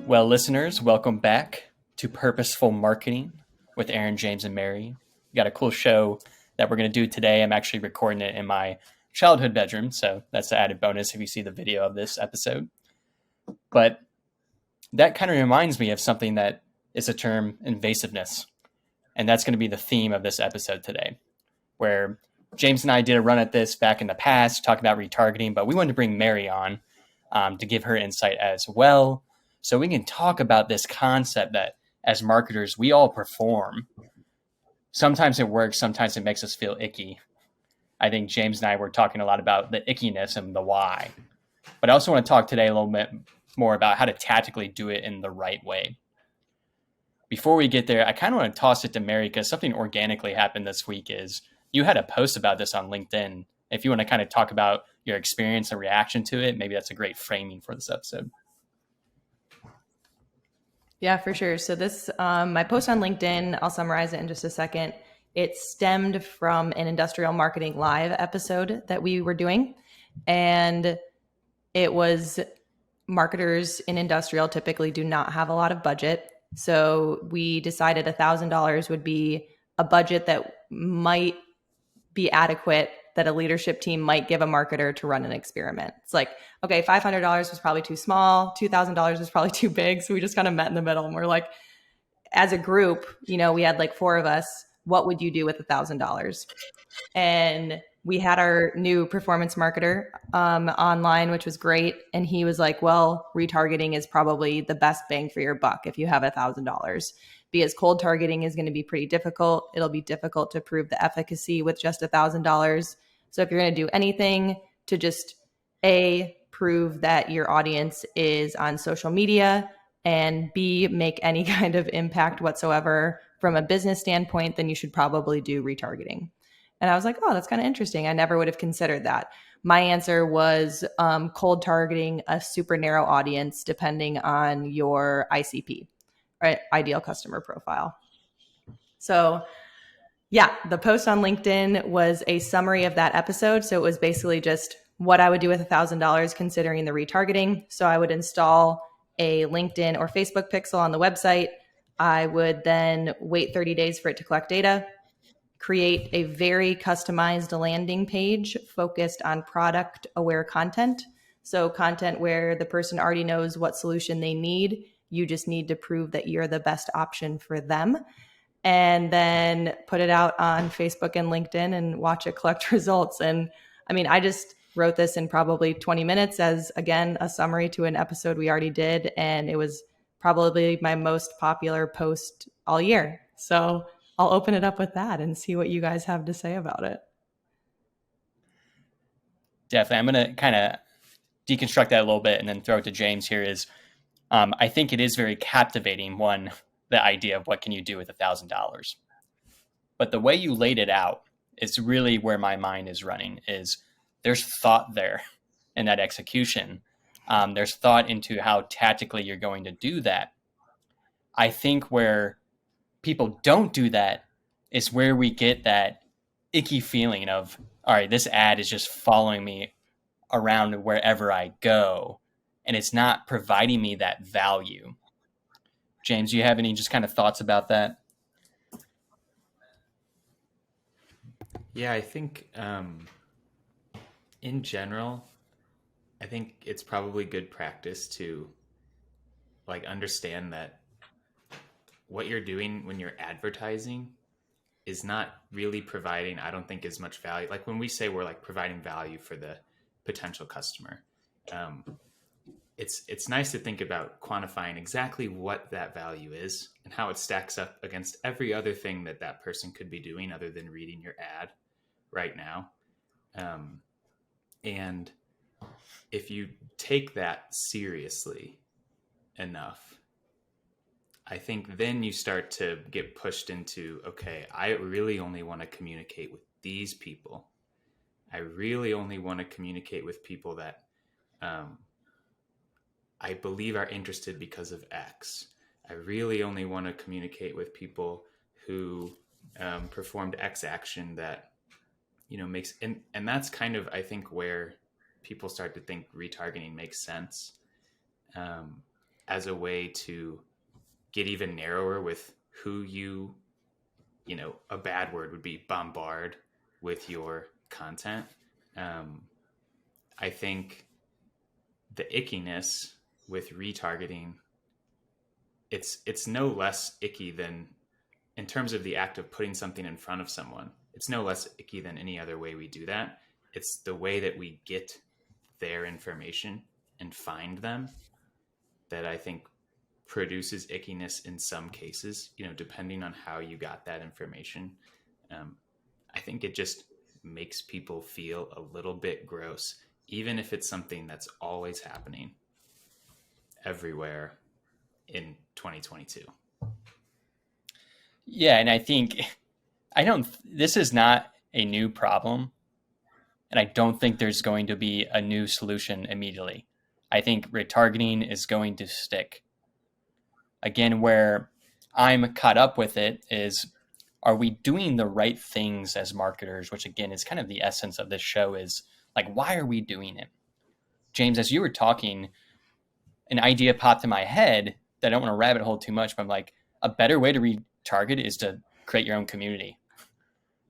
Well, listeners, welcome back to Purposeful Marketing with Aaron, James, and Mary. We got a cool show that we're going to do today. I'm actually recording it in my childhood bedroom, so that's the added bonus if you see the video of this episode. But that kind of reminds me of something that is a term, invasiveness. And that's going to be the theme of this episode today, where James and I did a run at this back in the past, talking about retargeting, but we wanted to bring Mary on to give her insight as well. So we can talk about this concept that as marketers, we all perform. Sometimes it works, sometimes it makes us feel icky. I think James and I were talking a lot about the ickiness and the why. But I also want to talk today a little bit more about how to tactically do it in the right way. Before we get there, I kind of want to toss it to Mary because something organically happened this week is you had a post about this on LinkedIn. If you want to kind of talk about your experience and reaction to it, maybe that's a great framing for this episode. Yeah, for sure. So this, my post on LinkedIn, I'll summarize it in just a second. It stemmed from an Industrial Marketing Live episode that we were doing. And it was marketers in industrial typically do not have a lot of budget. So we decided $1,000 would be a budget that might be adequate, that a leadership team might give a marketer to run an experiment. It's like, okay, $500 was probably too small. $2,000 was probably too big. So we just kind of met in the middle and we're like, as a group, we had like 4 of us. What would you do with $1,000? And we had our new performance marketer online, which was great. And he was like, well, retargeting is probably the best bang for your buck if you have $1,000, because cold targeting is going to be pretty difficult. It'll be difficult to prove the efficacy with just $1,000. So if you're going to do anything to just prove that your audience is on social media, and B, make any kind of impact whatsoever from a business standpoint, then you should probably do retargeting. And I was like, oh, that's kind of interesting. I never would have considered that. My answer was cold targeting a super narrow audience depending on your ICP, right? Ideal customer profile. So yeah, the post on LinkedIn was a summary of that episode. So it was basically just what I would do with $1,000 considering the retargeting. So I would install a LinkedIn or Facebook pixel on the website. I would then wait 30 days for it to collect data, create a very customized landing page focused on product aware content. So content where the person already knows what solution they need. You just need to prove that you're the best option for them. And then put it out on Facebook and LinkedIn and watch it collect results. And I mean, I just wrote this in probably 20 minutes as, again, a summary to an episode we already did. And it was probably my most popular post all year. So I'll open it up with that and see what you guys have to say about it. Definitely. I'm going to kind of deconstruct that a little bit and then throw it to James here is I think it is very captivating, one, the idea of what can you do with $1,000. But the way you laid it out is really where my mind is running is there's thought there in that execution. There's thought into how tactically you're going to do that. I think where people don't do that is where we get that icky feeling of, all right, this ad is just following me around wherever I go, and it's not providing me that value. James, do you have any just kind of thoughts about that? Yeah, I think in general, I think it's probably good practice to understand that what you're doing when you're advertising is not really providing, I don't think, as much value. Like when we say we're providing value for the potential customer, it's nice to think about quantifying exactly what that value is and how it stacks up against every other thing that person could be doing other than reading your ad right now. And if you take that seriously enough, I think then you start to get pushed into, okay, I really only want to communicate with these people. I really only want to communicate with people that I believe are interested because of X. I really only want to communicate with people who performed X action that, makes, and that's kind of, I think, where people start to think retargeting makes sense. as a way to get even narrower with who you, a bad word would be bombard with your content. I think the ickiness with retargeting, it's no less icky than, in terms of the act of putting something in front of someone, it's no less icky than any other way we do that. It's the way that we get their information and find them that I think produces ickiness in some cases, depending on how you got that information. I think it just makes people feel a little bit gross, even if it's something that's always happening everywhere in 2022. Yeah, and I think this is not a new problem, and I don't think there's going to be a new solution immediately. I think retargeting is going to stick. Again, where I'm caught up with it is, are we doing the right things as marketers? Which again is kind of the essence of this show, is like, why are we doing it? James, as you were talking, an idea popped in my head that I don't want to rabbit hole too much, but I'm like, a better way to retarget is to create your own community.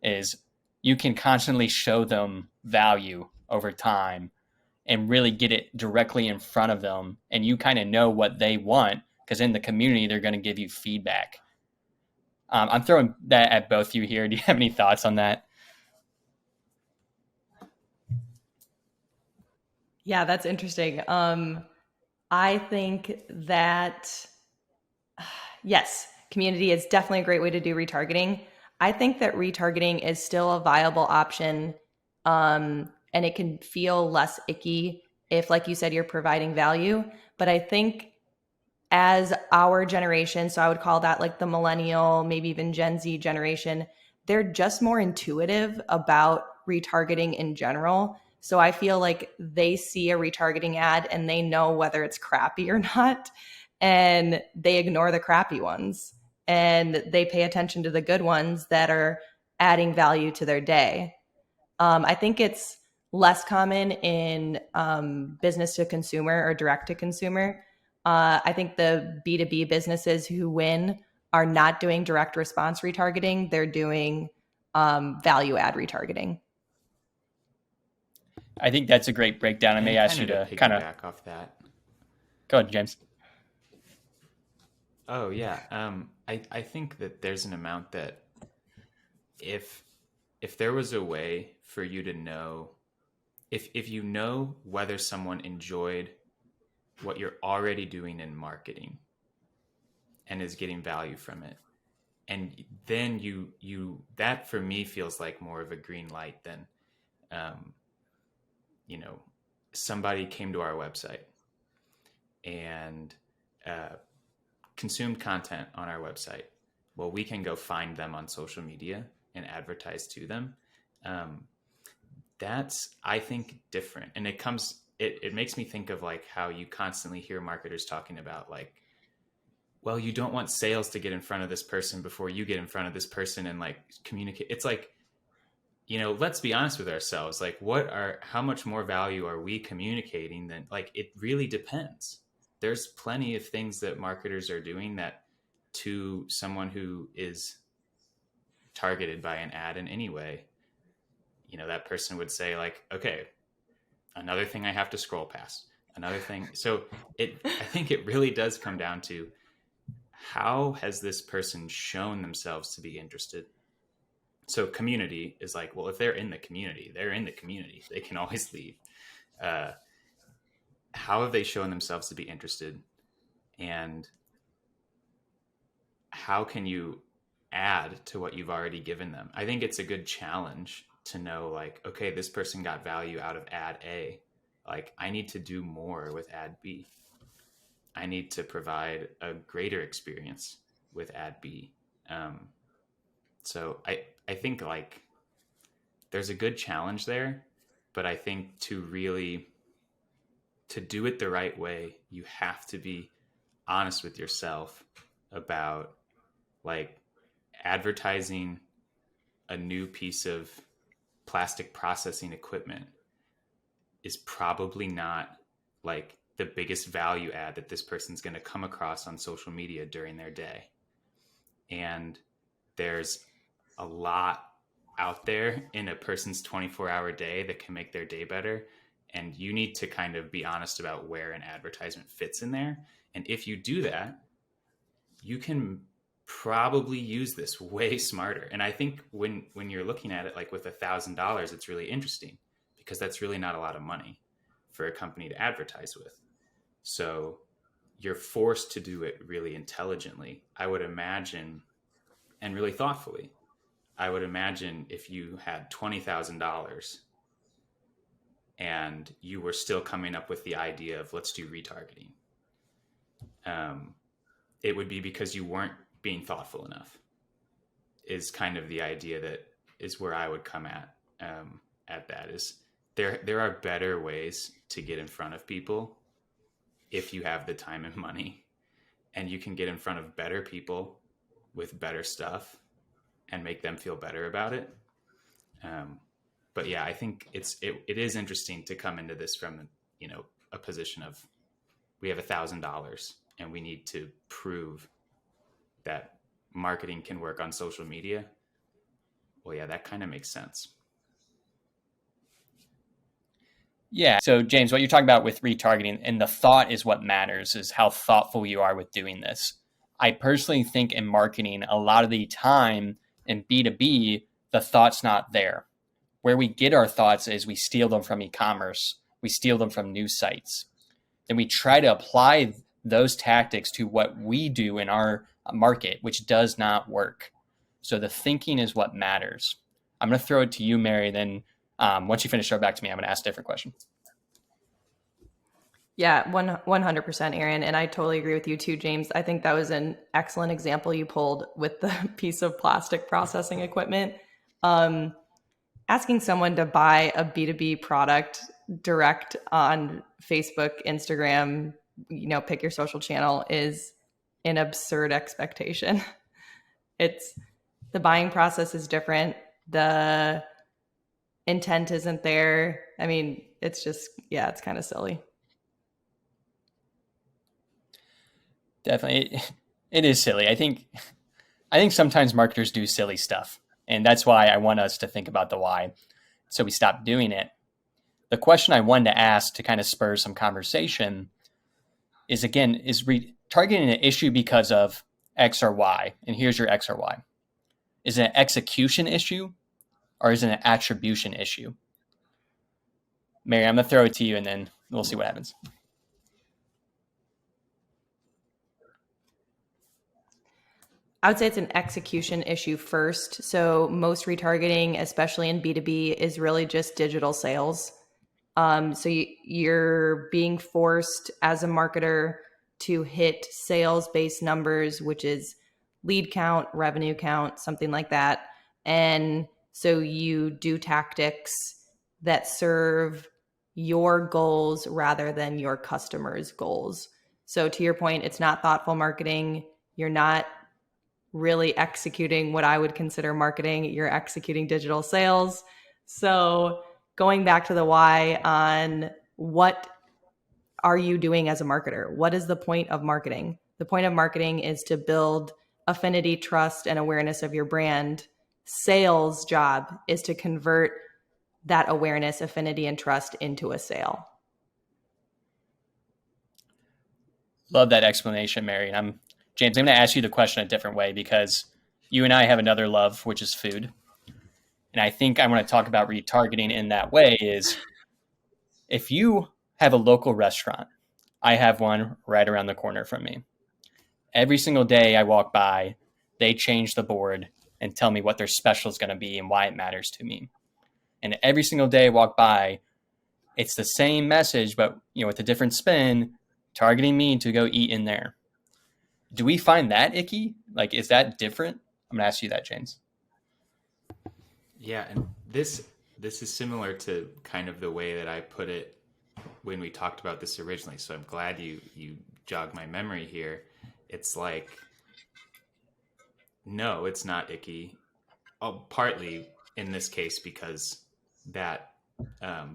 Is you can constantly show them value over time and really get it directly in front of them. And you kind of know what they want, because in the community, they're going to give you feedback. I'm throwing that at both of you here. Do you have any thoughts on that? Yeah, that's interesting. I think that, yes, community is definitely a great way to do retargeting. I think that retargeting is still a viable option, and it can feel less icky if, like you said, you're providing value. But I think as our generation, so I would call that like the millennial, maybe even Gen Z generation, they're just more intuitive about retargeting in general. So I feel like they see a retargeting ad and they know whether it's crappy or not, and they ignore the crappy ones and they pay attention to the good ones that are adding value to their day. I think it's less common in business to consumer or direct to consumer. I think the B2B businesses who win are not doing direct response retargeting. They're doing value add retargeting. I think that's a great breakdown. I may ask you to kind of piggyback off that. Go ahead, James. Oh yeah. I think that there's an amount that if there was a way for you to know, if you know whether someone enjoyed what you're already doing in marketing and is getting value from it, and then you that for me feels like more of a green light than somebody came to our website and consumed content on our website. Well, we can go find them on social media and advertise to them. That's, I think, different. And it makes me think of like how you constantly hear marketers talking about like, well, you don't want sales to get in front of this person before you get in front of this person and like communicate. It's like, let's be honest with ourselves. Like how much more value are we communicating than, like, it really depends. There's plenty of things that marketers are doing that to someone who is targeted by an ad in any way, that person would say like, okay, another thing I have to scroll past, another thing. So I think it really does come down to, how has this person shown themselves to be interested? So community is like, well, if they're in the community, they're in the community. They can always leave. How have they shown themselves to be interested? And how can you add to what you've already given them? I think it's a good challenge to know like, okay, this person got value out of ad A. Like, I need to do more with ad B. I need to provide a greater experience with ad B. So I think like there's a good challenge there, but I think to do it the right way, you have to be honest with yourself about like advertising a new piece of plastic processing equipment is probably not like the biggest value add that this person's going to come across on social media during their day. And there's a lot out there in a person's 24-hour day that can make their day better. And you need to kind of be honest about where an advertisement fits in there. And if you do that, you can probably use this way smarter. And I think when you're looking at it like with $1,000, it's really interesting because that's really not a lot of money for a company to advertise with. So you're forced to do it really intelligently, I would imagine, and really thoughtfully. I would imagine if you had $20,000 and you were still coming up with the idea of let's do retargeting, it would be because you weren't being thoughtful enough, is kind of the idea that is where I would come at that is there are better ways to get in front of people if you have the time and money, and you can get in front of better people with better stuff and make them feel better about it. But yeah, I think it is interesting to come into this from, a position of we have $1,000 and we need to prove that marketing can work on social media. Well, yeah, that kind of makes sense. Yeah. So James, what you're talking about with retargeting and the thought is what matters, is how thoughtful you are with doing this. I personally think in marketing, a lot of the time in B2B, the thought's not there. Where we get our thoughts is we steal them from e-commerce. We steal them from news sites. Then we try to apply those tactics to what we do in our market, which does not work. So the thinking is what matters. I'm going to throw it to you, Mary. Then once you finish, throw it back to me. I'm going to ask a different question. Yeah, 100%, Aaron. And I totally agree with you too, James. I think that was an excellent example you pulled with the piece of plastic processing equipment. Asking someone to buy a B2B product direct on Facebook, Instagram, pick your social channel, is an absurd expectation. The buying process is different. The intent isn't there. I mean, it's kind of silly. Definitely. It is silly. I think sometimes marketers do silly stuff. And that's why I want us to think about the why. So we stop doing it. The question I wanted to ask to kind of spur some conversation is retargeting an issue because of X or Y? And here's your X or Y. Is it an execution issue or is it an attribution issue? Mary, I'm going to throw it to you and then we'll see what happens. I would say it's an execution issue first. So most retargeting, especially in B2B, is really just digital sales. So you're being forced as a marketer to hit sales-based numbers, which is lead count, revenue count, something like that. And so you do tactics that serve your goals rather than your customers' goals. So to your point, it's not thoughtful marketing. You're not really executing what I would consider marketing. You're executing digital sales. So going back to the why on what are you doing as a marketer? What is the point of marketing? The point of marketing is to build affinity, trust, and awareness of your brand. Sales job is to convert that awareness, affinity, and trust into a sale. Love that explanation, Mary. And James, I'm going to ask you the question a different way because you and I have another love, which is food. And I think I want to talk about retargeting in that way is if you have a local restaurant, I have one right around the corner from me. Every single day I walk by, they change the board and tell me what their special is going to be and why it matters to me. And every single day I walk by, it's the same message, but with a different spin, targeting me to go eat in there. Do we find that icky? Like, is that different? I'm gonna ask you that, James. Yeah, and this is similar to kind of the way that I put it when we talked about this originally. So I'm glad you jogged my memory here. It's like, no, it's not icky. Partly in this case because that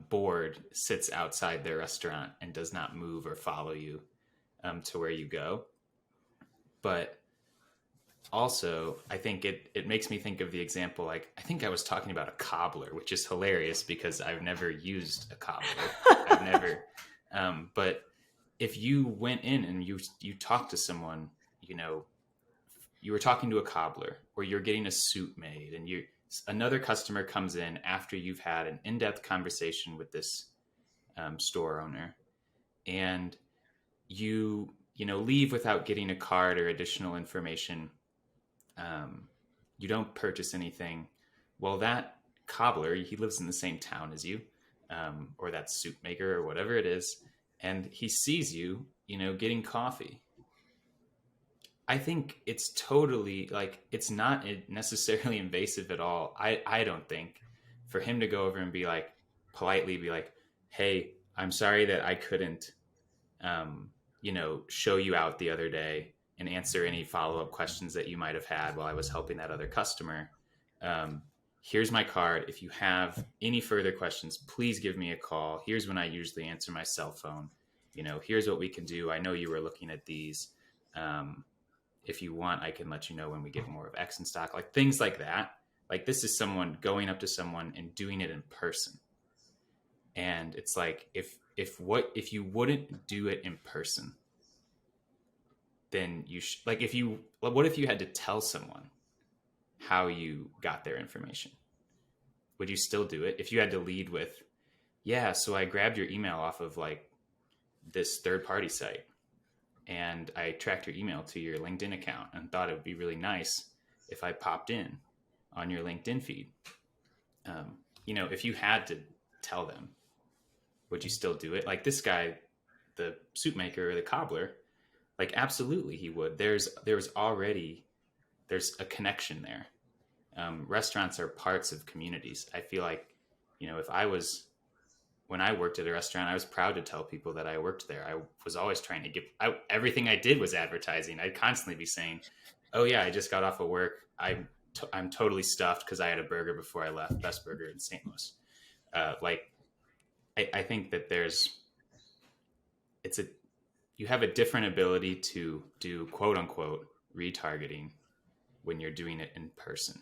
board sits outside their restaurant and does not move or follow you to where you go. But also, I think it makes me think of the example, like, I think I was talking about a cobbler, which is hilarious because I've never used a cobbler. I've never, but if you went in and you talked to someone, you were talking to a cobbler, or you're getting a suit made, and another customer comes in after you've had an in-depth conversation with this store owner, and you leave without getting a card or additional information. You don't purchase anything. Well, that cobbler, he lives in the same town as you, or that suit maker or whatever it is, and he sees you, getting coffee. I think it's totally, like, it's not necessarily invasive at all. I don't think, for him to go over and politely be like, hey, I'm sorry that I couldn't, show you out the other day and answer any follow-up questions that you might have had while I was helping that other customer. Here's my card. If you have any further questions, please give me a call. Here's when I usually answer my cell phone. Here's what we can do. I know you were looking at these. If you want, I can let you know when we get more of X in stock, like things like that. Like, this is someone going up to someone and doing it in person. And it's like, if you wouldn't do it in person, then you what if you had to tell someone how you got their information? Would you still do it? If you had to lead with, yeah, so I grabbed your email off of like this third-party site, and I tracked your email to your LinkedIn account and thought it would be really nice if I popped in on your LinkedIn feed. If you had to tell them, would you still do it? Like this guy, the suit maker or the cobbler, like, absolutely he would. There's a connection there. Restaurants are parts of communities. I feel like, when I worked at a restaurant, I was proud to tell people that I worked there. I was always trying to everything I did was advertising. I'd constantly be saying, oh yeah, I just got off of work. I'm totally stuffed because I had a burger before I left. Best burger in St. Louis. I think that you have a different ability to do quote unquote retargeting when you're doing it in person.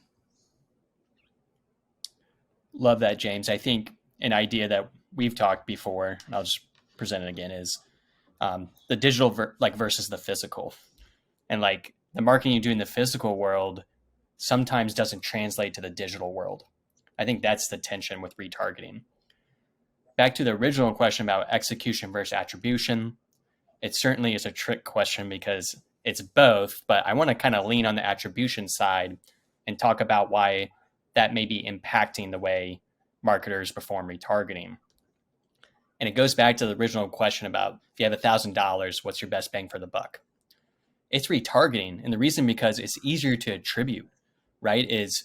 Love that, James. I think an idea that we've talked before, and I'll just present it again, is the digital versus the physical. And like the marketing you do in the physical world sometimes doesn't translate to the digital world. I think that's the tension with retargeting. Back to the original question about execution versus attribution, it certainly is a trick question because it's both, but I want to kind of lean on the attribution side and talk about why that may be impacting the way marketers perform retargeting. And it goes back to the original question about, if you have $1,000, what's your best bang for the buck? It's retargeting. And the reason, because it's easier to attribute, right? Is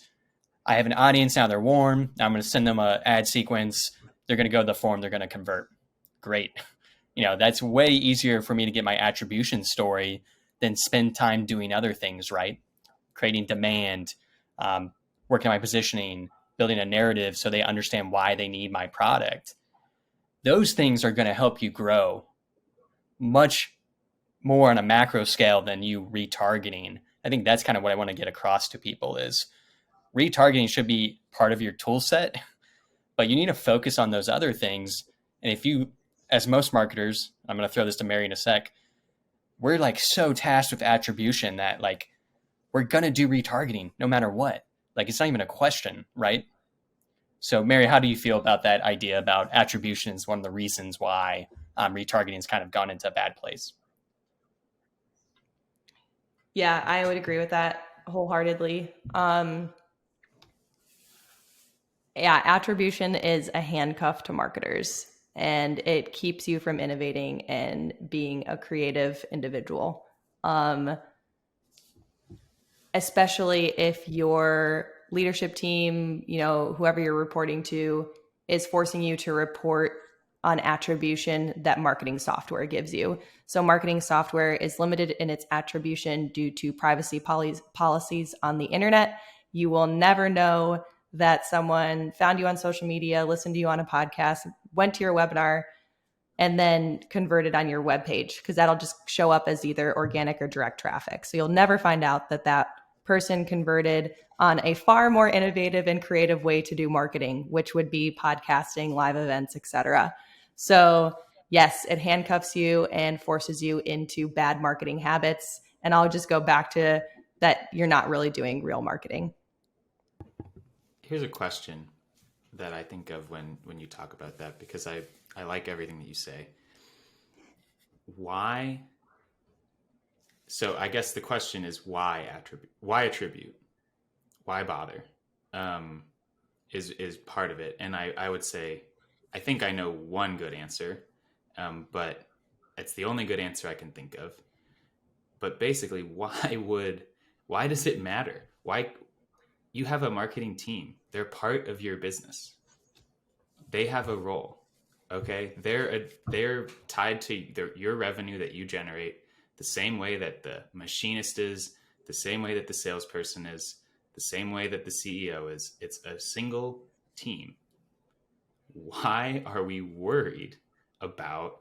I have an audience now, they're warm. Now I'm going to send them an ad sequence. They're going to go to the form. They're going to convert. Great. That's way easier for me to get my attribution story than spend time doing other things, right? Creating demand, working on my positioning, building a narrative so they understand why they need my product. Those things are going to help you grow much more on a macro scale than you retargeting. I think that's kind of what I want to get across to people is retargeting should be part of your tool set, but you need to focus on those other things. And if you, as most marketers, I'm going to throw this to Mary in a sec, we're like so tasked with attribution that like we're going to do retargeting no matter what. Like it's not even a question, right? So Mary, how do you feel about that idea about attribution is one of the reasons why retargeting has kind of gone into a bad place? Yeah, I would agree with that wholeheartedly. Attribution is a handcuff to marketers, and it keeps you from innovating and being a creative individual. Especially if your leadership team, whoever you're reporting to, is forcing you to report on attribution that marketing software gives you. So marketing software is limited in its attribution due to privacy policies on the internet. You will never know that someone found you on social media, listened to you on a podcast, went to your webinar, and then converted on your webpage, because that'll just show up as either organic or direct traffic. So you'll never find out that that person converted on a far more innovative and creative way to do marketing, which would be podcasting, live events, etc. So yes, it handcuffs you and forces you into bad marketing habits. And I'll just go back to that you're not really doing real marketing. Here's a question that I think of when you talk about that, because I like everything that you say. Why? So I guess the question is why attribute? Why bother? Is part of it. And I would say, I think I know one good answer, but it's the only good answer I can think of. But basically, why does it matter? Why? You have a marketing team. They're part of your business. They have a role. Okay, they're tied to your revenue that you generate, the same way that the machinist is, the same way that the salesperson is, the same way that the CEO is. It's a single team. Why are we worried about,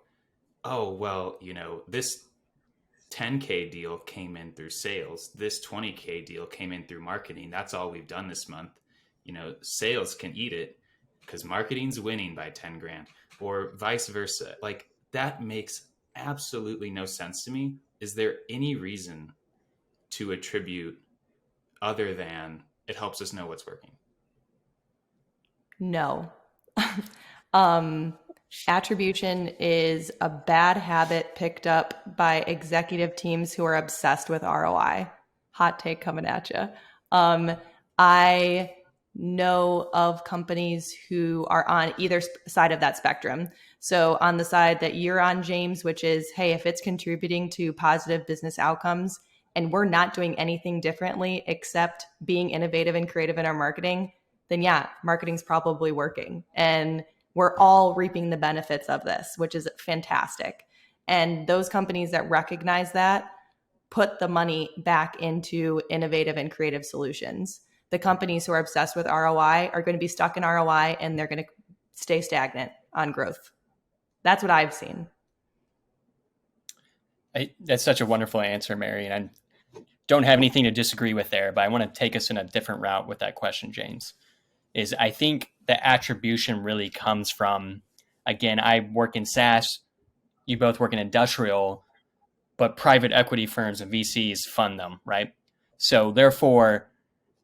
oh, well, this 10K deal came in through sales, this 20K deal came in through marketing. That's all we've done this month. Sales can eat it because marketing's winning by 10 grand, or vice versa. Like, that makes absolutely no sense to me. Is there any reason to attribute other than it helps us know what's working? No. Attribution is a bad habit picked up by executive teams who are obsessed with ROI. Hot take coming at you. I know of companies who are on either side of that spectrum. So on the side that you're on, James, which is, hey, if it's contributing to positive business outcomes and we're not doing anything differently except being innovative and creative in our marketing, then yeah, marketing's probably working. And we're all reaping the benefits of this, which is fantastic. And those companies that recognize that put the money back into innovative and creative solutions. The companies who are obsessed with ROI are going to be stuck in ROI and they're going to stay stagnant on growth. That's what I've seen. That's such a wonderful answer, Mary. And I don't have anything to disagree with there, but I want to take us in a different route with that question, James. I think the attribution really comes from, again, I work in SaaS, you both work in industrial, but private equity firms and VCs fund them, right? So therefore,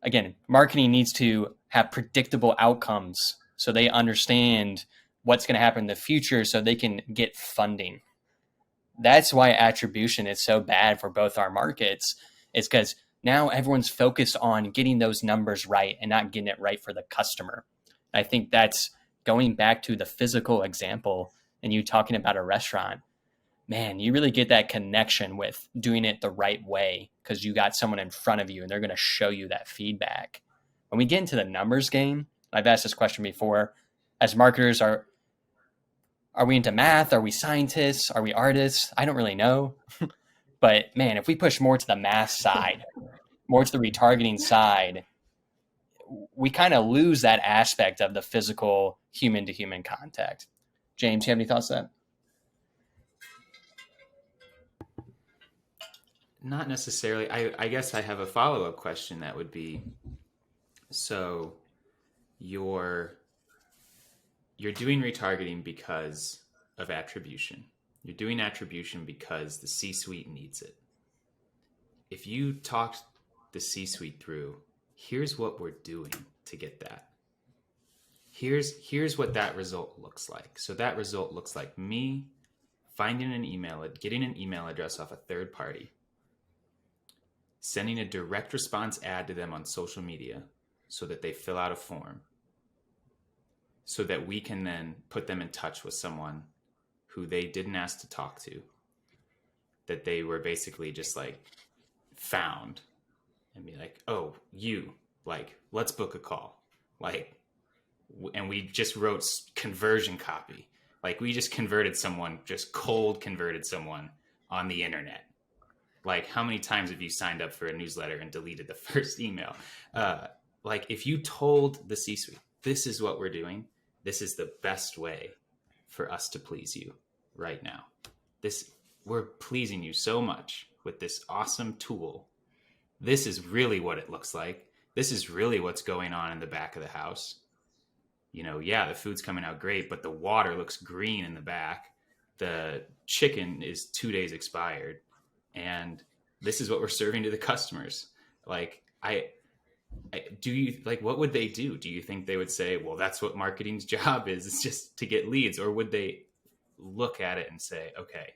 again, marketing needs to have predictable outcomes so they understand what's going to happen in the future so they can get funding. That's why attribution is so bad for both our markets. It's because now everyone's focused on getting those numbers right and not getting it right for the customer. I think that's going back to the physical example and you talking about a restaurant. Man, you really get that connection with doing it the right way because you got someone in front of you and they're going to show you that feedback. When we get into the numbers game, I've asked this question before, as marketers, are we into math? Are we scientists? Are we artists? I don't really know. But man, if we push more to the math side, more to the retargeting side, we kind of lose that aspect of the physical human to human contact. James, you have any thoughts on that? Not necessarily. I guess I have a follow-up question that would be, so you're doing retargeting because of attribution. You're doing attribution because the C-suite needs it. If you talked the C-suite through, here's what we're doing to get that. Here's what that result looks like. So that result looks like me finding getting an email address off a third party, sending a direct response ad to them on social media so that they fill out a form, so that we can then put them in touch with someone who they didn't ask to talk to, that they were basically just like found, and be like, oh, let's book a call. And we just wrote conversion copy. Like, we just cold converted someone on the internet. Like, how many times have you signed up for a newsletter and deleted the first email? like if you told the C-suite, this is what we're doing, this is the best way for us to please you right now. We're pleasing you so much with this awesome tool. This is really what it looks like. This is really what's going on in the back of the house. The food's coming out great, but the water looks green in the back. The chicken is 2 days expired, and this is what we're serving to the customers. Like, what would they do? Do you think they would say, well, that's what marketing's job is? It's just to get leads? Or would they look at it and say, okay,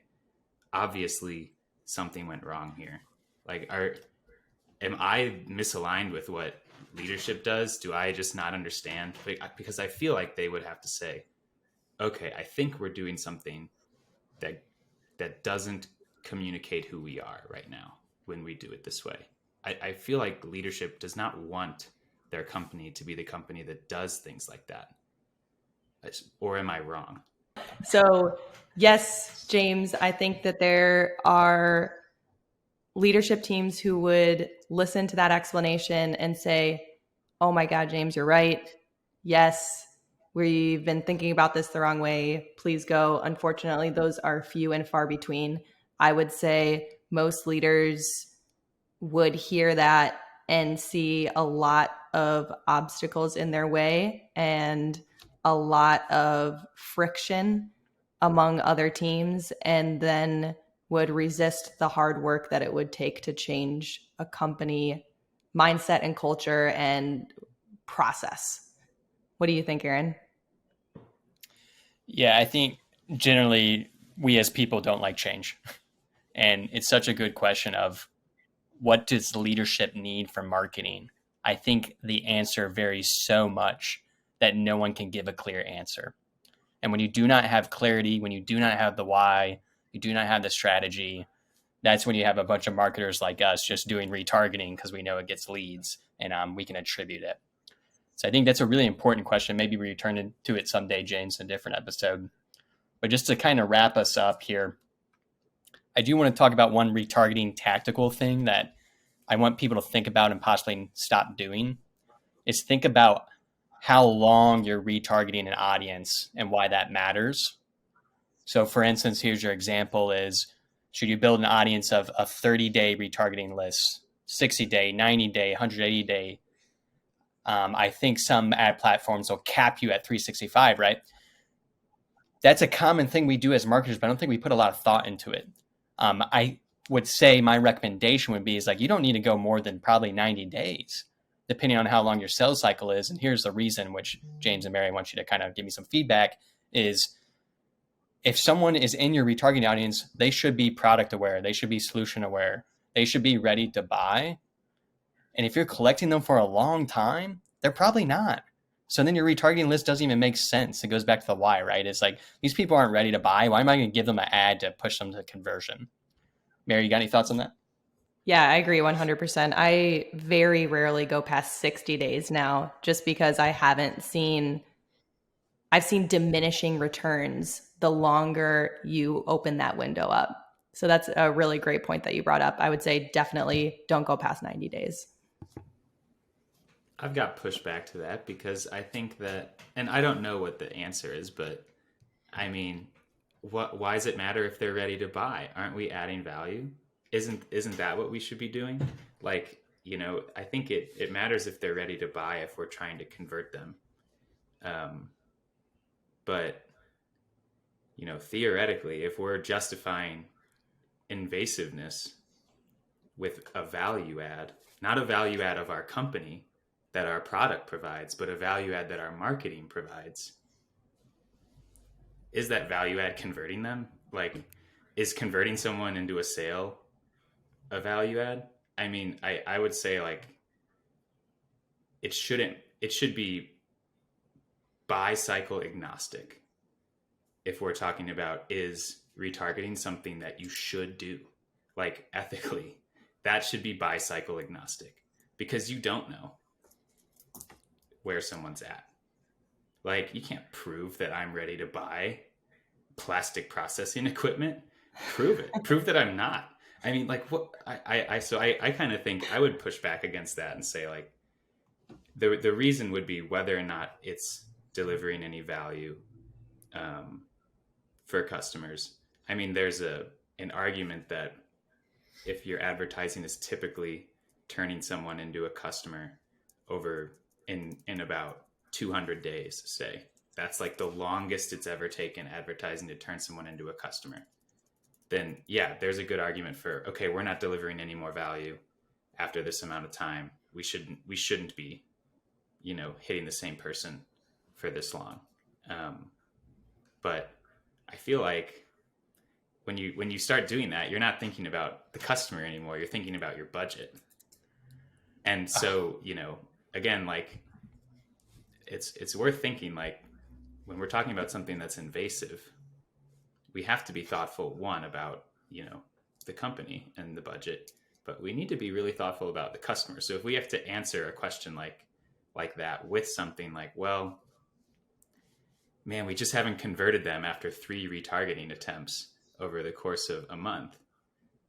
obviously something went wrong here. Like, am I misaligned with what leadership does? Do I just not understand? Because I feel like they would have to say, okay, I think we're doing something that doesn't communicate who we are right now when we do it this way. I feel like leadership does not want their company to be the company that does things like that. Or am I wrong? So yes, James, I think that there are leadership teams who would listen to that explanation and say, oh my God, James, you're right. Yes, we've been thinking about this the wrong way. Please go. Unfortunately, those are few and far between. I would say most leaders would hear that and see a lot of obstacles in their way and a lot of friction among other teams, and then would resist the hard work that it would take to change a company mindset and culture and process. What do you think, Aaron? Yeah, I think generally we as people don't like change. And it's such a good question of what does leadership need from marketing? I think the answer varies so much that no one can give a clear answer. And when you do not have clarity, when you do not have the why, you do not have the strategy, that's when you have a bunch of marketers like us just doing retargeting because we know it gets leads and we can attribute it. So I think that's a really important question. Maybe we return to it someday, James, in a different episode. But just to kind of wrap us up here, I do want to talk about one retargeting tactical thing that I want people to think about and possibly stop doing is think about how long you're retargeting an audience and why that matters. So for instance, here's your example is, should you build an audience of a 30-day retargeting list, 60-day, 90-day, 180-day? I think some ad platforms will cap you at 365, right? That's a common thing we do as marketers, but I don't think we put a lot of thought into it. I would say my recommendation would be is like, you don't need to go more than probably 90 days, depending on how long your sales cycle is. And here's the reason, which James and Mary want you to kind of give me some feedback, is if someone is in your retargeting audience, they should be product aware. They should be solution aware. They should be ready to buy. And if you're collecting them for a long time, they're probably not. So then your retargeting list doesn't even make sense. It goes back to the why, right? It's like, these people aren't ready to buy. Why am I going to give them an ad to push them to conversion? Mary, you got any thoughts on that? Yeah, I agree 100%. I very rarely go past 60 days now just because I've seen diminishing returns the longer you open that window up. So that's a really great point that you brought up. I would say definitely don't go past 90 days. I've got pushback to that because I think that, and I don't know what the answer is, but I mean, why does it matter if they're ready to buy? Aren't we adding value? Isn't that what we should be doing? Like, I think it matters if they're ready to buy if we're trying to convert them. But theoretically, if we're justifying invasiveness with a value add, not a value add of our company that our product provides, but a value add that our marketing provides, is that value add converting them? Like, is converting someone into a sale a value add? I mean, I would say like it should be buy cycle agnostic. If we're talking about, is retargeting something that you should do, like ethically, that should be buy cycle agnostic, because you don't know where someone's at. Like, you can't prove that I'm ready to buy plastic processing equipment. Prove it. Prove that I'm not. I mean, like, what I kind of think I would push back against that and say, like, the reason would be whether or not it's delivering any value for customers. I mean, there's an argument that if your advertising is typically turning someone into a customer over in about 200 days, say, that's like the longest it's ever taken advertising to turn someone into a customer, then yeah, there's a good argument for, okay, we're not delivering any more value after this amount of time. We shouldn't be, hitting the same person for this long. But I feel like when you start doing that, you're not thinking about the customer anymore. You're thinking about your budget. And so, again, like it's worth thinking, like when we're talking about something that's invasive, we have to be thoughtful, one, about, the company and the budget, but we need to be really thoughtful about the customer. So if we have to answer a question like that with something like, well, man, we just haven't converted them after 3 retargeting attempts over the course of a month,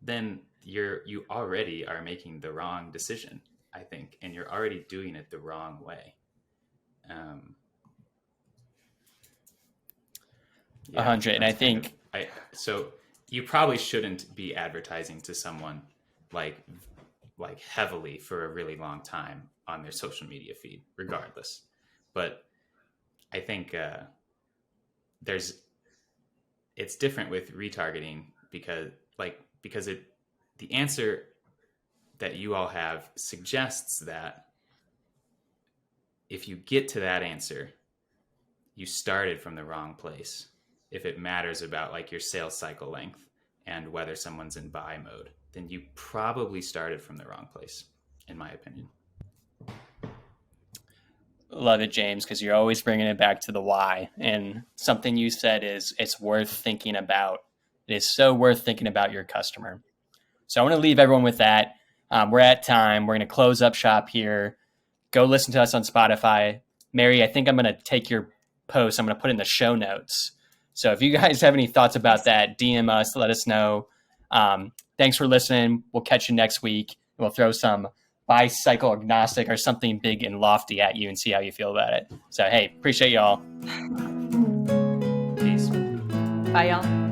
then you already are making the wrong decision, I think, and you're already doing it the wrong way. 100. And I think so you probably shouldn't be advertising to someone like heavily for a really long time on their social media feed, regardless. But I think it's different with retargeting because the answer that you all have suggests that if you get to that answer, you started from the wrong place. If it matters about like your sales cycle length and whether someone's in buy mode, then you probably started from the wrong place, in my opinion. Love it, James, because you're always bringing it back to the why. And something you said is it's worth thinking about. It is so worth thinking about your customer. So I want to leave everyone with that. We're at time. We're going to close up shop here. Go listen to us on Spotify. Mary, I think I'm going to take your post. I'm going to put it in the show notes. So if you guys have any thoughts about that, DM us, let us know. Thanks for listening. We'll catch you next week. We'll throw some bicycle agnostic or something big and lofty at you and see how you feel about it. So, hey, appreciate y'all. Peace. Bye, y'all.